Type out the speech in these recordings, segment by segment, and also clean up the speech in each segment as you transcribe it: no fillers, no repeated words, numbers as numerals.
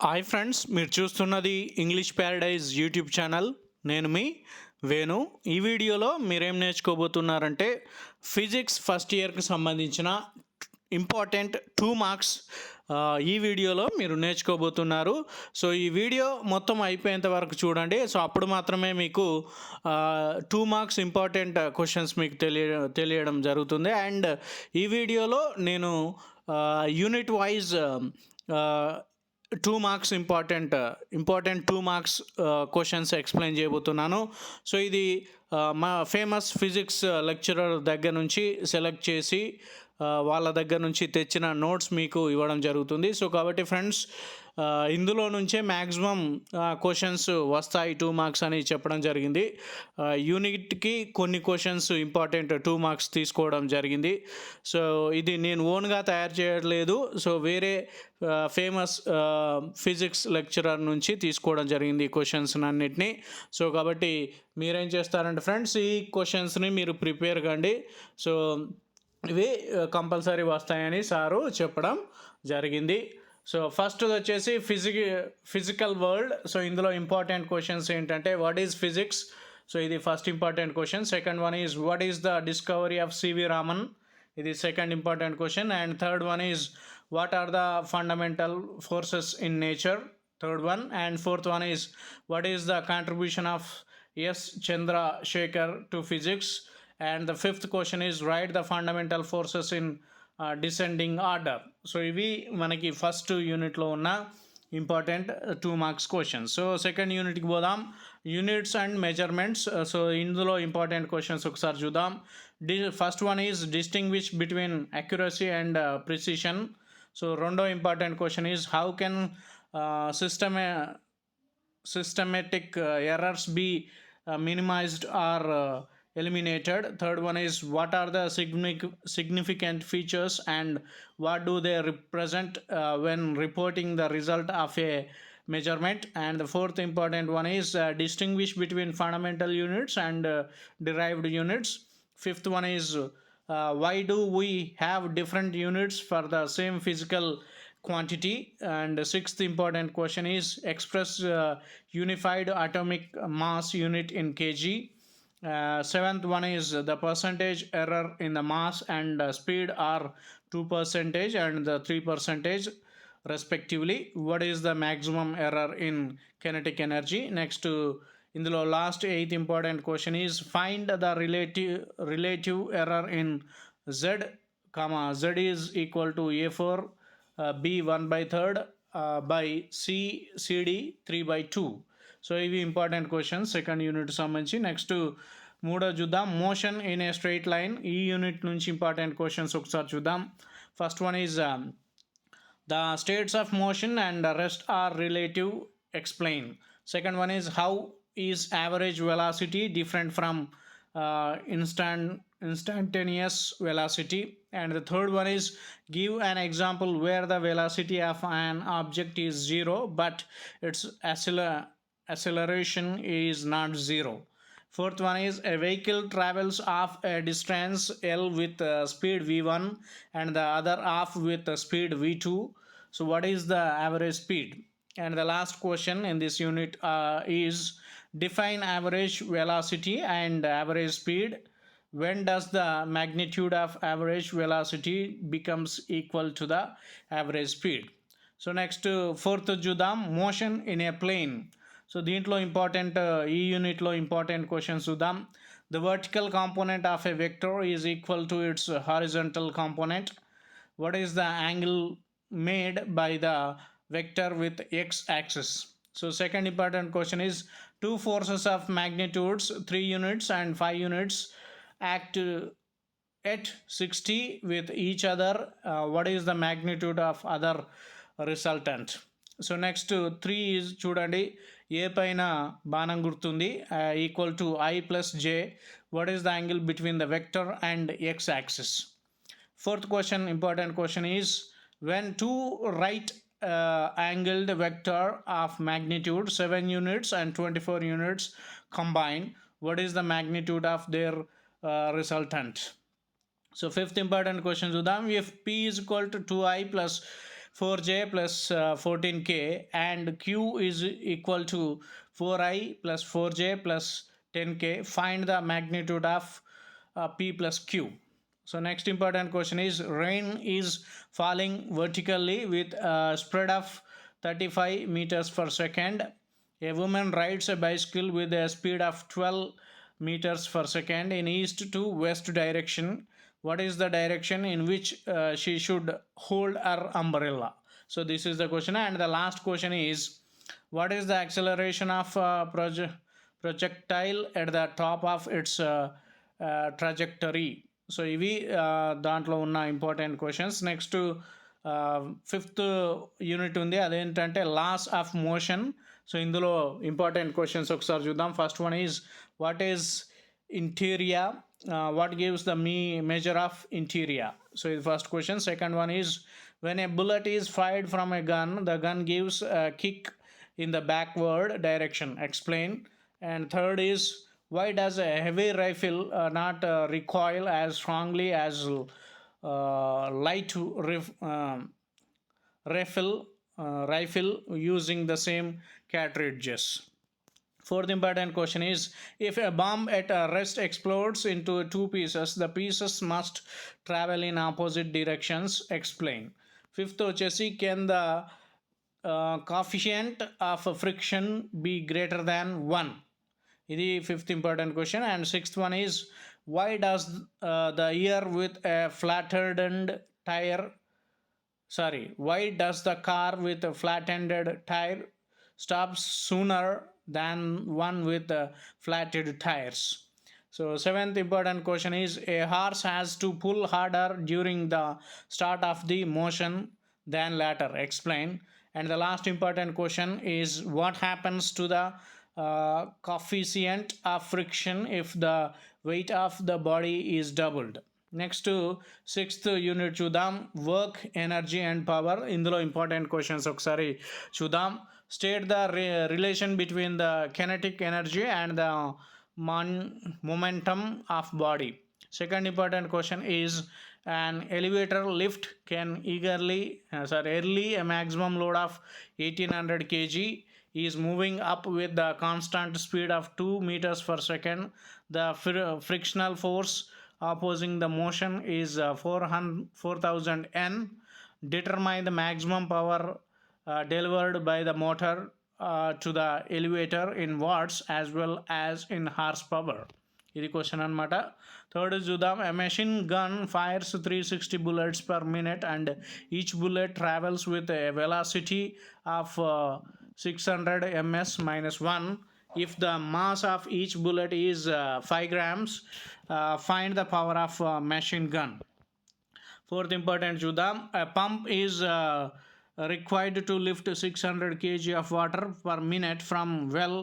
Hi friends, మీరు చూస్తున్నది English Paradise YouTube channel. నేను మీ వేణు. ఈ వీడియోలో మీరేం నేర్చుకోబోతున్నారంటే ఫిజిక్స్ ఫస్ట్ ఇయర్కి సంబంధించిన ఇంపార్టెంట్ 2 మార్క్స్ ఈ వీడియోలో మీరు నేర్చుకోబోతున్నారు. సో ఈ వీడియో మొత్తం అయిపోయేంత వరకు చూడండి. సో అప్పుడు మాత్రమే మీకు 2 మార్క్స్ ఇంపార్టెంట్ క్వశ్చన్స్ మీకు తెలియడం జరుగుతుంది. అండ్ ఈ వీడియోలో నేను unit wise 2 marks important 2 marks questions explain చేయబోతున్నాను. సో ఇది మా ఫేమస్ ఫిజిక్స్ లెక్చరర్ దగ్గర నుంచి సెలెక్ట్ చేసి వాళ్ళ దగ్గర నుంచి తెచ్చిన నోట్స్ మీకు ఇవ్వడం జరుగుతుంది. సో కాబట్టి ఫ్రెండ్స్, ఇందులో నుంచే మ్యాక్సిమం క్వశ్చన్స్ వస్తాయి 2 మార్క్స్ అని చెప్పడం జరిగింది. యూనిట్కి కొన్ని క్వశ్చన్స్ ఇంపార్టెంట్ 2 మార్క్స్ తీసుకోవడం జరిగింది. సో ఇది నేను ఓన్గా తయారు చేయట్లేదు. సో వేరే ఫేమస్ ఫిజిక్స్ లెక్చరర్ నుంచి తీసుకోవడం జరిగింది ఈ క్వశ్చన్స్ అన్నిటినీ. సో కాబట్టి మీరేం చేస్తారంటే ఫ్రెండ్స్, ఈ క్వశ్చన్స్ని మీరు ప్రిపేర్ కండి. సో ఇవి కంపల్సరీ వస్తాయని సారు చెప్పడం జరిగింది. సో ఫస్ట్ వచ్చేసి ఫిజికల్ వరల్డ్. సో ఇందులో ఇంపార్టెంట్ క్వశ్చన్స్ ఏంటంటే వాట్ ఈజ్ ఫిజిక్స్. సో ఇది first important question. Second one is what is the discovery of C V Raman. ఇది second important question. And third one is what are the fundamental forces in nature. Third one. And fourth one is what is the contribution of S Chandrasekhar to physics. And the fifth question is write the fundamental forces in descending order. So ఇవి మనకి first యూనిట్లో ఉన్న important 2 marks questions. So second యూనిట్కి పోదాం, units and measurements. So ఇందులో important questions ఒకసారి చూద్దాం. First one is distinguish between accuracy and precision. So రెండో important question is how can systematic errors be minimized or eliminated. Third one is what are the significant features and what do they represent when reporting the result of a measurement. And the fourth important one is distinguish between fundamental units and derived units. Fifth one is why do we have different units for the same physical quantity. And the sixth important question is express unified atomic mass unit in kg. Seventh one is the percentage error in the mass and speed are 2% and the 3% respectively. What is the maximum error in kinetic energy? Next, in the last eighth important question is find the relative error in z, comma z is equal to a4 b 1/3 by c cd 3/2. So ఇవి important questions second unit సంబంధించి. Next మూడో చూద్దాం, motion in a straight line. ఈ unit నుంచి important questions ఒకసారి చూద్దాం. First one is the states of motion and rest are relative, explain. Second one is how is average velocity different from instantaneous velocity. And the third one is give an example where the velocity of an object is 0 but its acceleration is not 0. Fourth one is a vehicle travels off a distance L with speed v1 and the other off with speed v2. So what is the average speed? And the last question in this unit is define average velocity and average speed. When does the magnitude of average velocity becomes equal to the average speed? So next fourth చూద్దాం, motion in a plane. So దీంట్లో important ఈ యూనిట్లో important questions చూద్దాం. The vertical component of a vector is equal to its horizontal component. What is the angle made by the vector with x axis? So second important question is two forces of magnitudes 3 units and 5 units act at 60 with each other. What is the magnitude of other resultant? So next 3 is చూడండి, ఏ పైన బాణం గుర్తుంది equal to I plus J. What is the angle between the vector and X axis? Fourth question important question is when two right angled vector of magnitude 7 units and 24 units combine, what is the magnitude of their resultant? So fifth important question చూద్దాం, if p is equal to 2i plus 4j plus 14k, and q is equal to 4i plus 4j plus 10k. Find the magnitude of p plus q. So next important question is, rain is falling vertically with a spread of 35 meters per second. A woman rides a bicycle with a speed of 12 meters per second in east to west direction. What is the direction in which she should hold her umbrella? So this is the question. And the last question is, what is the acceleration of projectile at the top of its trajectory? So ఇవి దాంట్లో ఉన్న important questions. Next fifth unit ఉంది, అదేంటంటే laws of motion. So ఇందులో important questions ఒకసారి చూద్దాం. First one is, what is ఇంటీరియా? What gives the measure of interior? So the first question. Second one is, when a bullet is fired from a gun, the gun gives a kick in the backward direction. Explain. And third is, why does a heavy rifle not recoil as strongly as light rifle using the same cartridges? Fourth important question is, if a bomb at a rest explodes into two pieces, the pieces must travel in opposite directions. Explain. Fifth వచ్చేసి, can the coefficient of friction be greater than 1? ఇది fifth important question. And sixth one is, why does the ear with a flattened tire why does the car with a flat-ended tire stop sooner than one with flatted tires? So seventh important question is, a horse has to pull harder during the start of the motion than later. Explain. And the last important question is, what happens to the coefficient of friction if the weight of the body is doubled? Next sixth unit చూద్దాం, work, energy and power. ఇందులో important questions ఒకసారి చూద్దాం. State the relation between the kinetic energy and the momentum of body. Second important question is, an elevator lift can early a maximum load of 1800 kg is moving up with the constant speed of 2 meters per second. The frictional force opposing the motion is 4000 N. Determine the maximum power delivered by the motor to the elevator in watts as well as in horsepower. ఇది question అనమాట. Third చూద్దాం, a machine gun fires 360 bullets per minute and each bullet travels with a velocity of 600 ms minus 1. If the mass of each bullet is 5 grams, find the power of machine gun. Fourth important చూద్దాం, a pump is required to lift 600 kg of water per minute from well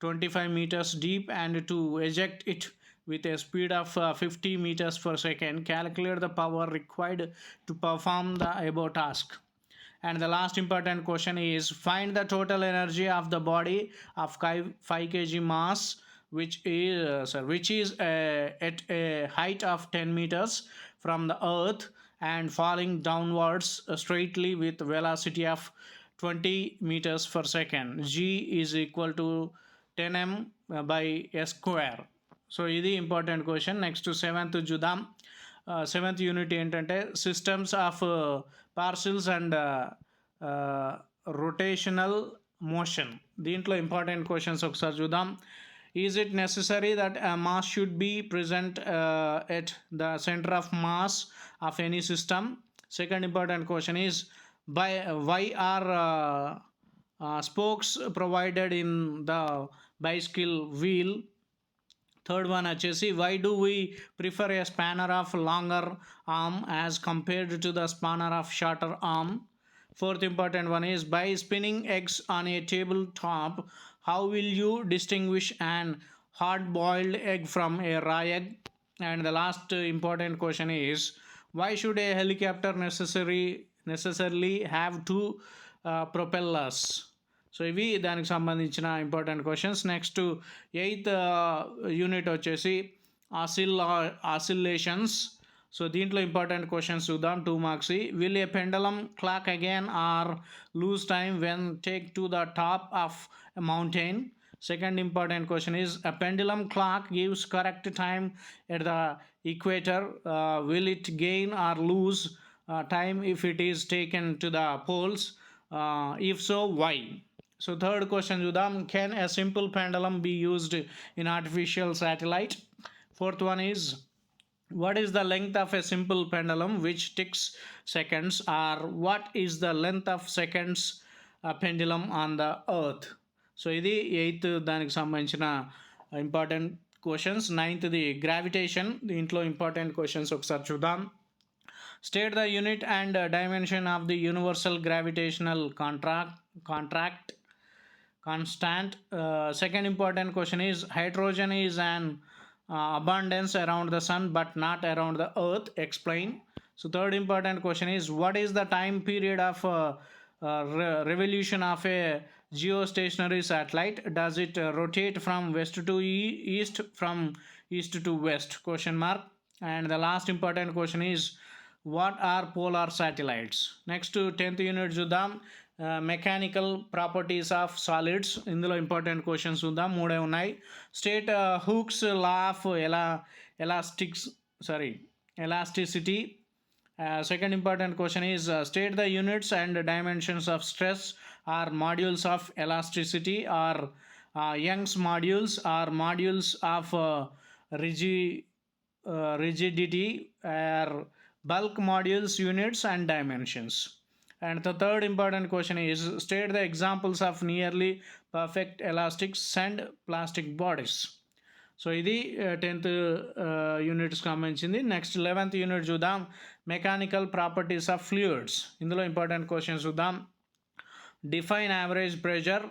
25 meters deep and to eject it with a speed of 50 meters per second. Calculate the power required to perform the above task. And the last important question is, find the total energy of the body of 5 kg mass which is at a height of 10 meters from the earth and falling downwards straightly with velocity of 20 meters per second. G is equal to 10m by s square. So ఇది important question. Next seventh చూద్దాం. Seventh unit ఏంటంటే, systems of particles and rotational motion. దీంట్లో important questions ఒకసారి చూద్దాం. Is it necessary that mass should be present at the centre of mass of any system? Second important question is, why are spokes provided in the bicycle wheel? Third one వచ్చేసి, why do we prefer a spanner of longer arm as compared to the spanner of shorter arm? Fourth important one is, by spinning eggs on a table top, how will you distinguish an hard boiled egg from a raw egg? And the last important question is, why should a helicopter necessarily have two propellers? So ఇవి దానికి సంబంధించిన important questions. Next eighth unit వచ్చేసి ఆసిల్లేషన్స్. So దీంట్లో important questions చూద్దాం 2 marks. Will a పెండలం clock again or lose time when take to the top of a mountain. Second important question is a pendulum clock gives correct time at the equator. Will it gain or lose time if it is taken to the poles? If so, why? So third question Judam, can a simple pendulum be used in artificial satellite? Fourth one is, what is the length of a simple pendulum which ticks seconds, or what is the length of seconds pendulum on the earth? So ఇది 8th దానికి సంబంధించిన important questions. 9th gravitation, దీంట్లో important questions ఒకసారి చూద్దాం. State the unit and dimension of the universal gravitational constant. Second important question is, hydrogen is an abundance around the sun but not around the earth. Explain. So third important question is, what is the time period of revolution of a geostationary satellite? Does it rotate from west to east, from east to west? Question mark. And the last important question is, what are polar satellites? Next 10th unit చూద్దాం. Mechanical properties of solids, ఇందులో important questions చూద్దాం. 3 ఉన్నాయి. State hooks law of elasticity. Second important question is, state the units and dimensions of stress or modules of elasticity, or Young's modules, or modules of rigidity, or bulk modules, units and dimensions. And the third important question is, state the examples of nearly perfect elastics and plastic bodies. So ఇది 10th యూనిట్స్కి సంబంధించింది. Next 11th unit చూద్దాం. Mechanical properties of fluids, ఇందులో important questions చూద్దాం. Define average pressure,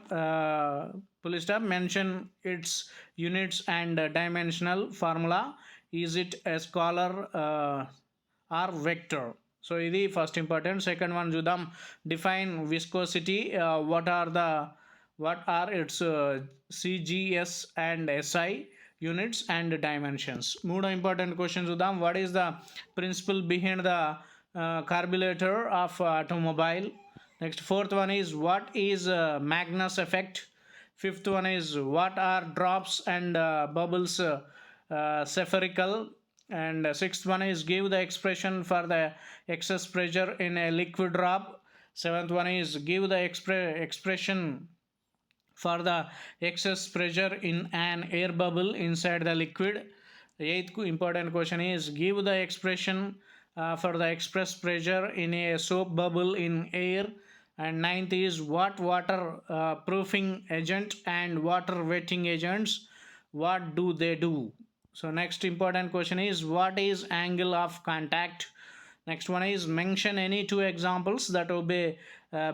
full stop, mention its units and dimensional formula. Is it a scalar or vector? So ఇది first important. Second one చూద్దాం. Define viscosity, what are its CGS and SI units and dimensions. మూడో important question చూద్దాం. What is the principle behind the carburettor of automobile. Next fourth one is, what is Magnus effect. Fifth one is, what are drops and bubbles spherical. And sixth one is, give the expression for the excess pressure in a liquid drop. Seventh one is, give the expression for the excess pressure in an air bubble inside the liquid. Eighth important question is, give the expression for the excess pressure in a soap bubble in air. And ninth is, what water proofing agent and water wetting agents, what do they do? So next important question is, what is angle of contact. Next one is, mention any 2 examples that obey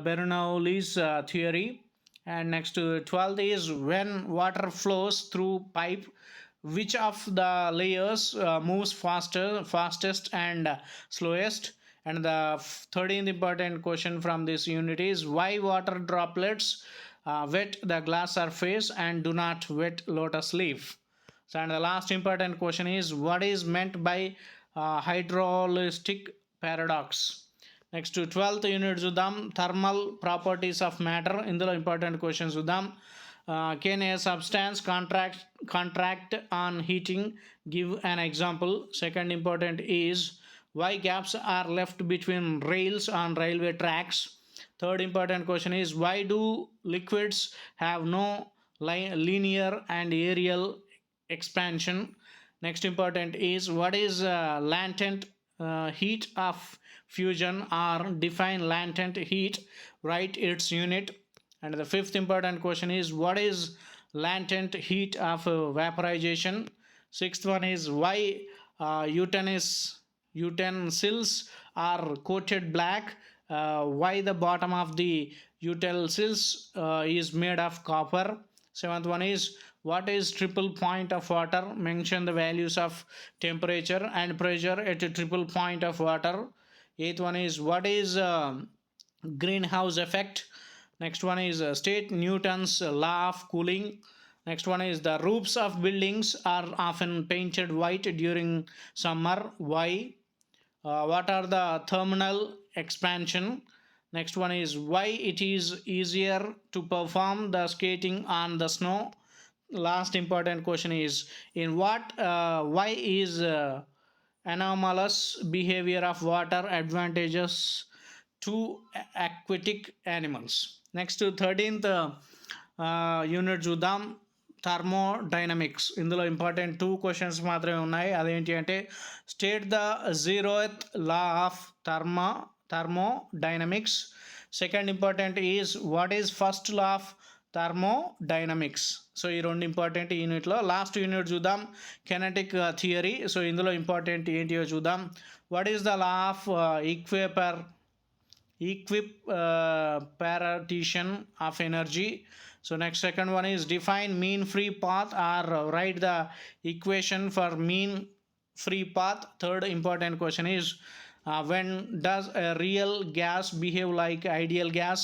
Bernoulli's theory. And next 12th is, when water flows through pipe, which of the layers moves fastest and slowest. And the 13th important question from this unit is, why water droplets wet the glass surface and do not wet lotus leaf. So, and the last important question is, what is meant by hydrolytic paradox. Next to 12th unit చూద్దాం. Thermal properties of matter, ఇందులో important questions చూద్దాం. Can A substance contract on heating, give an example. Second important is, why gaps are left between rails on railway tracks. Third important question is, why do liquids have no linear and aerial expansion. Next important is, what is latent heat of fusion, or define latent heat, write its unit. And the fifth important question is, what is latent heat of vaporization. Sixth one is, why utensils are coated black, why the bottom of the utensils is made of copper. Seventh one is, what is triple point of water, mention the values of temperature and pressure at a triple point of water. Eighth one is, what is greenhouse effect. Next one is, state Newton's law of cooling. Next one is, the roofs of buildings are often painted white during summer, why. What are the thermal expansion? Next one is why it is easier to perform the skating on the snow. Last important question is in what why is anomalous behavior of water advantages to aquatic animals. Next to 13th unit చూద్దాం thermodynamics. ఇందులో important 2 questions మాత్రమే ఉన్నాయి. అదేంటి అంటే state the 0th law of thermodynamics. Second important is what is first law of thermodynamics. So ఈ రెండు important యూనిట్లో. Last unit చూద్దాం కెనెటిక్ థియరీ. సో ఇందులో ఇంపార్టెంట్ ఏంటియో చూద్దాం. What is the law of equipartition of energy. So next second one is define mean free path or write the equation for mean free path. Third important question is when does a real gas behave like ideal gas.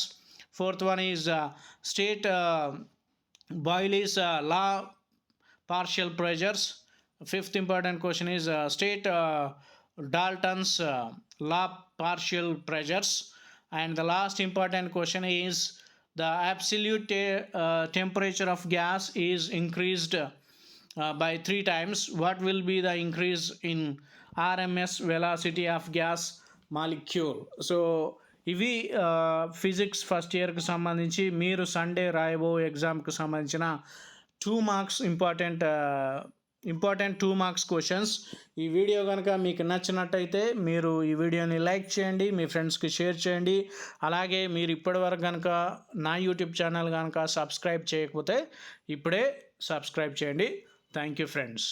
Fourth one is state Boyle's law partial pressures. Fifth important question is state Dalton's law partial pressures. And the last important question is the absolute temperature of gas is increased by 3 times. What will be the increase in RMS velocity of gas molecule? So ఇవి physics first ఇయర్కి సంబంధించి మీరు Sunday రాయబో ఎగ్జామ్కి సంబంధించిన 2 marks important 2 marks questions. ఈ video కనుక మీకు నచ్చినట్టయితే మీరు ఈ వీడియోని లైక్ చేయండి, మీ ఫ్రెండ్స్కి షేర్ చేయండి. అలాగే మీరు ఇప్పటివరకు కనుక నా యూట్యూబ్ ఛానల్ కనుక సబ్స్క్రైబ్ చేయకపోతే ఇప్పుడే సబ్స్క్రైబ్ చేయండి. Thank you friends.